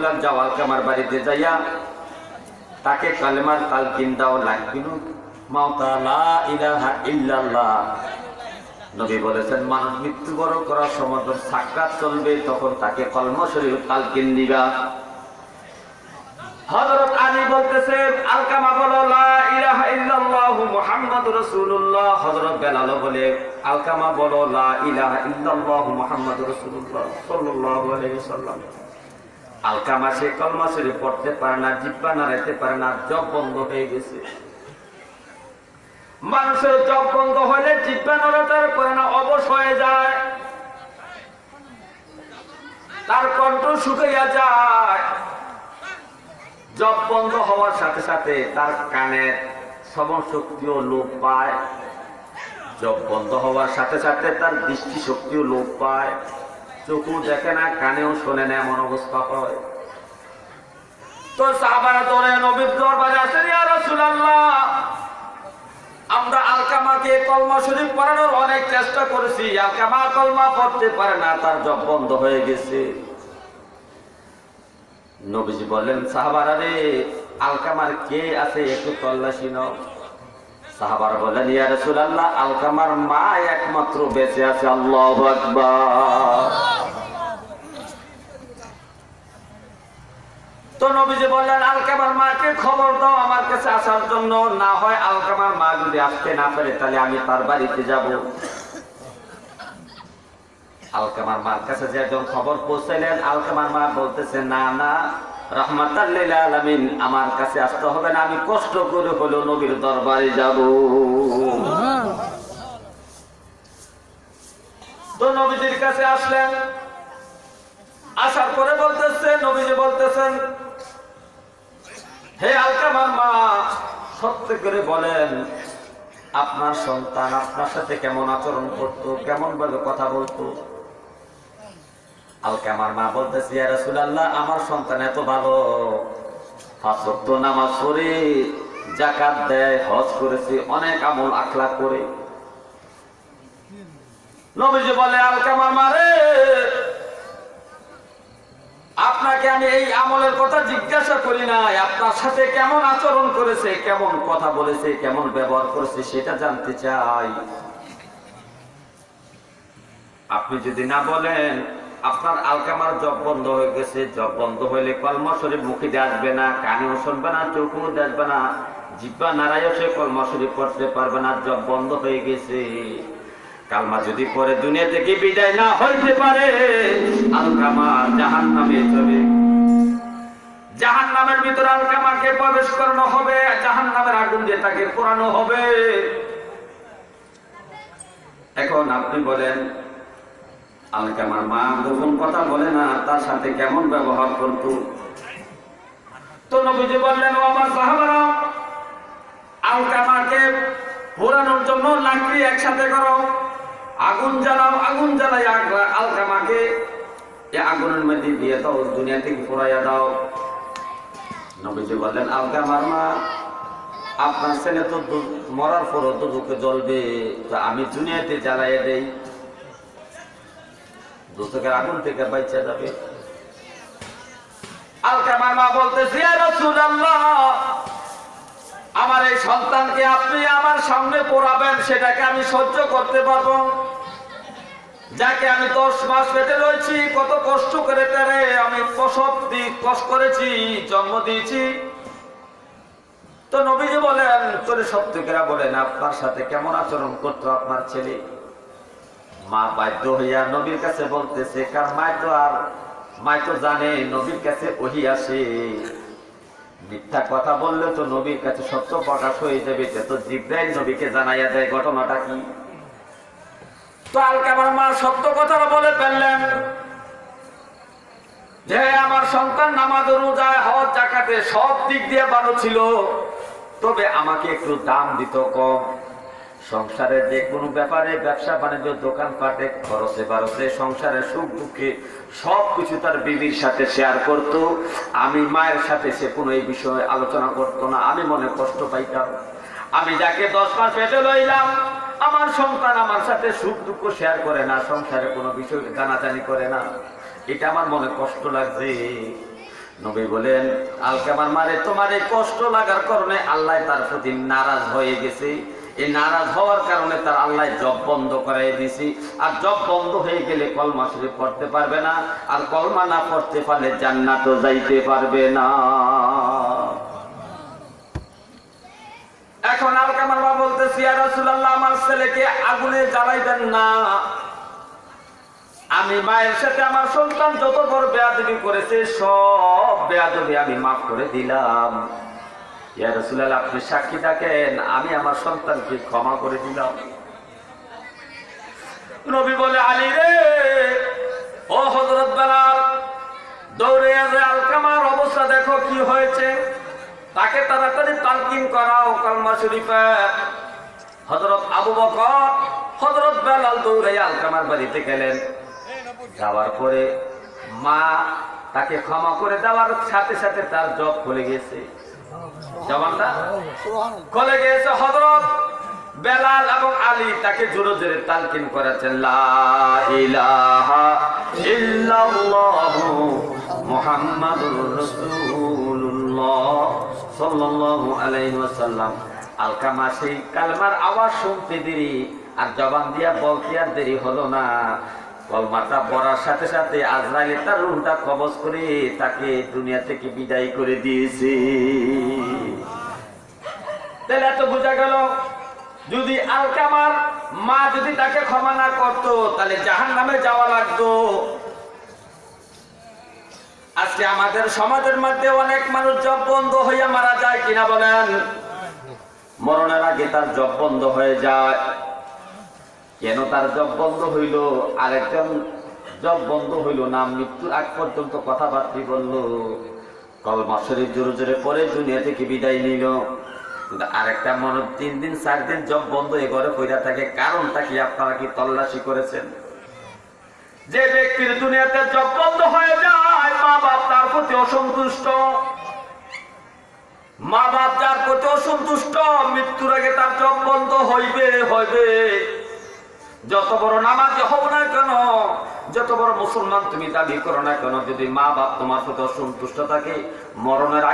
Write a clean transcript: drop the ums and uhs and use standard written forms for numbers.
যাও আলকামার বাড়িতে যাইয়া তাকে কালেমার তালকিন দাও লাগবে মাওতা লা ইলাহা ইল্লাল্লাহ। নবী বলেছেন মানুষ মৃত্যুবরণ করার সময় সাকরাত চলবে তখন তাকে কলমা শরীফ তালকিন দিবা। হযরত আলী বলতেছে আলকামা বলো লা ইলাহা ইল্লাল্লাহু মুহাম্মাদুর রাসূলুল্লাহ। হযরত বেলাল বলে আলকামা বলো লা ইলাহা ইল্লাল্লাহু মুহাম্মাদুর রাসূলুল্লাহ সাল্লাল্লাহু আলাইহি ওয়াসাল্লাম। আলকামা সে কলমা শরীফ পড়তে পারে না, জিহ্বা নাড়াইতে পারে না, জব বন্ধ হয়ে গেছে। মানুষের জব বন্ধ হলে জিহ্বা নাড়াতে পারে না, অবশ হয়ে যায়, তার কণ্ঠ শুকিয়ে যায়। জব বন্ধ হওয়ার সাথে সাথে তার কানের শ্রবণ শক্তিও লোপ পায়, জব বন্ধ হওয়ার সাথে সাথে তার দৃষ্টি শক্তিও লোপ পায়, চোখও দেখে না, কানেও শোনে না, এমন অবস্থা হয়। তো সাহাবারা দৌড়ে নবীর দরবারে আসেন, ইয়া রাসূলুল্লাহ আমরা আলকামাকে কলমা শরীফ পড়ানোর অনেক চেষ্টা করেছি, আলকামা কলমা পড়তে পারে না, তার জব বন্ধ হয়ে গেছে। নবীজি বললেন সাহাবারা রে আলকামার কে আছে একটু তল্লাশি নাও। সাহাবারা বললেন ইয়া রাসূলুল্লাহ আলকামার মা একমাত্র বেঁচে আছে। আল্লাহু আকবার। তো নবীজি বললেন আলকামার মাকে খবর দাও আমার কাছে আসার জন্য, না হয় আলকামার মা যদি আসতে না পারে তাহলে আমি তার বাড়িতে যাব। আলকামার মার কাছে যে একজন খবর পৌঁছাইলেন, আলকামার মা বলতেছে না না রাহমাতাল লিল আলামিন আমার কাছে আসতে হবে না, আমি কষ্ট করে হলেও নবীর দরবারে যাব। তো নবীজির কাছে আসলেন, আসার পরে বলতেছে নবীজি বলতেছেন হে আলকামার মা সত্য করে বলেন আপনার সন্তান আপনার সাথে কেমন আচরণ করতো, কেমন ভাবে কথা বলতো। আলকামার মা বলতেছে ইয়া রাসূলুল্লাহ আমার সন্তান এত ভালো, 5 ওয়াক্ত নামাজ পড়ে, যাকাত দেয়, হজ করেছে, অনেক আমল আখলাক করে। নবীজি বলে আলকামার মা রে আপনাকে আমি এই আমলের কথা জিজ্ঞাসা করি নাই, আপনার সাথে কেমন আচরণ করেছে, কেমন কথা বলেছে, কেমন ব্যবহার করেছে সেটা জানতে চাই। আপনি যদি না বলেন আপনার আলকামার জব বন্ধ হয়ে গেছে, জব বন্ধ হইলে কলমা শরীফ মুখে দিয়ে আসবে না, কানেও শুনবে না, চোখও দেখবে না, জিহ্বা নাড়াইও সে কলমা শরীফ পড়তে পারবে না, জব বন্ধ হয়ে গেছে। কালমা যদি পরে দুনিয়া থেকে বিদায় না হইতে পারে আলকামা জাহান্নামে যাবে, জাহান্নামের ভিতরে আলকামাকে প্রবেশ করানো হবে, জাহান্নামের আগুন দিয়ে তাকে পোড়ানো হবে। এখন আপনি বলেন আলকামার মা গোপন কথা বলে না, তার সাথে কেমন ব্যবহার করতো। তো নবীজি বললেন ও আমার সাহাবারা আলকামাকে পোড়ানোর জন্য লাকড়ি একসাথে করো, আগুন জ্বালাও, আগুন জ্বালাই আলকামাকে আগুনের মধ্যে দিয়ে দাও, দুনিয়া থেকে পোড়াইয়া দাও। নবীজি বললেন আলকামার মা আপনার ছেলে তো মরার পরও দুধকে জ্বলবে, তো আমি দুনিয়াতে জ্বালাইয়া দেই, দুধকের আগুন থেকে বাঁচা যাবে। আলকামার মা বলতেছে ইয়া রাসূলুল্লাহ আমার এই সন্তানকে আপনি আমার সামনে পোড়াবেন সেটাকে আমি সহ্য করতে পারবো, যাকে আমি 10 মাস পেটে রয়েছি, কত কষ্ট করে তারে আমি প্রসব কষ্ট করেছি, জন্ম দিয়েছি। তো নবীজি বলেন তোরে সত্যিকারা বলেন আপনার সাথে কেমন আচরণ করতো আপনার ছেলে। মা বাধ্য হইয়া নবীর কাছে বলতেছে, কারণ মায় তো জানে নবীর কাছে ওহী আসে, মিথ্যা কথা বললে তো নবীর কাছে সত্য প্রকাশ হয়ে যাবে, তো জিবরাইল নবীকে জানাইয়া দেয় ঘটনাটা কি। তো আলকামার মা সত্য কথাটা বলে ফেললেন যে আমার সন্তান নামাজ রোজা হজ যাকাতে সব দিক দিয়ে ভালো ছিল, তবে আমাকে একটু দাম দিত কম, সংসারের যে কোনো ব্যাপারে ব্যবসা বাণিজ্য দোকানপাটে খরচে বারচে সংসারের সুখ দুঃখে সবকিছু তার বিবির সাথে শেয়ার করত, আমি মায়ের সাথে সে কোনো এই বিষয়ে আলোচনা করতো না। আমি মনে কষ্ট পাইতাম, আমি যাকে 10 মাস পেটে লইলাম আমার সন্তান আমার সাথে সুখ দুঃখ শেয়ার করে না, সংসারে কোনো বিষয় জানাজানি করে না, এটা আমার মনে কষ্ট লাগছে। নবী বলেন, আলকামার মারে তোমার এই কষ্ট লাগার কারণে আল্লাহ তার প্রতি নারাজ হয়ে গেছে। এই নারাজ হওয়ার কারণে তার আল্লাহ জব বন্ধ করাই দিছি। আর জব বন্ধ হয়ে গেলে কলমা শরীফ পড়তে পারবে না, আর কলমা না পড়তে পারলে জান্নাতও যাইতে পারবে না। এখন আলকামার মা বলতেছি, ইয়া রাসূলুল্লাহ, আমার ছেলেকে আগুনে জ্বালাইবেন না। আমি মায়ের সাথে আমার সন্তান যত বড় বেয়াদবি করেছে সব বেয়াদবি আমি মাফ করে দিলাম। ইয়া রাসূলুল্লাহ, আপনি সাক্ষী থাকেন, আমি আমার সন্তানকে ক্ষমা করে দিলাম। নবী বলে, আলী রে, ও হযরত বেলাল, দৌড়ে এসে আলকামার অবস্থা দেখো কি হয়েছে, তাকে তাড়াতাড়ি তালকিন করাও কালমা শরীফের। হযরত আবু বকর, হযরত বেলাল দৌড়ে আলকামার বাড়িতে গেলেন। যাওয়ার পরে মা তাকে ক্ষমা করে দেওয়ার সাথে সাথে তার জব খুলে গেছে। জবানটা খুলে গেছে। হযরত বেলাল এবং আলী তাকে জোরে জোরে তালকিন করেছেন, লা ইলাহা ইল্লাল্লাহু মুহাম্মাদুর রাসূলুল্লাহ সাল্লাল্লাহু আলাইহি ওয়াসাল্লাম। আলকামা সেই কালমার আওয়াজ শুনতে দেরি আর জবান দিয়া বলতে আর দেরি হলো না। কলমাটা পড়ার সাথে সাথে আজরাইল তার রূহটা কবজ করে তাকে দুনিয়া থেকে বিদায় করে দিয়েছে। তাহলে এত বোঝা গেল, যদি আলকামার মা যদি তাকে ক্ষমা না করতো তাহলে জাহান্নামে যাওয়া লাগতো। আজকে আমাদের সমাজের মধ্যে অনেক মানুষ জব বন্ধ হইয়া মারা যায় কিনা বলেন? মরণের আগে তার জব বন্ধ হয়ে যায়। কেন তার জব বন্ধ হইল? আরেকজন জব বন্ধ হইল না, মৃত্যুর আগ পর্যন্ত কথাবার্তা বললো, কলমা শরীফ জোরে জোরে পরে দুনিয়া থেকে বিদায় নিল। কিন্তু আরেকটা মনে 3 দিন 4 দিন জব বন্ধ এ ঘরে কইরা থাকে। কারণটা কি আপনারা কি তল্লাশি করেছেন? যে ব্যক্তির দুনিয়াতে জব বন্ধ হয়ে যায়, মা বাপ তার প্রতি অসন্তুষ্ট। মা বাপ যার প্রতি অসন্তুষ্ট, মৃত্যুর আগে তার জব বন্ধ হইবে হইবে। যত বড় নামাজি হও না কেন, যত বড় মুসলমান তুমি দাবি করো না কেন, যদি মা বাপ তোমার প্রতি অসন্তুষ্ট থাকে, মরণের আগে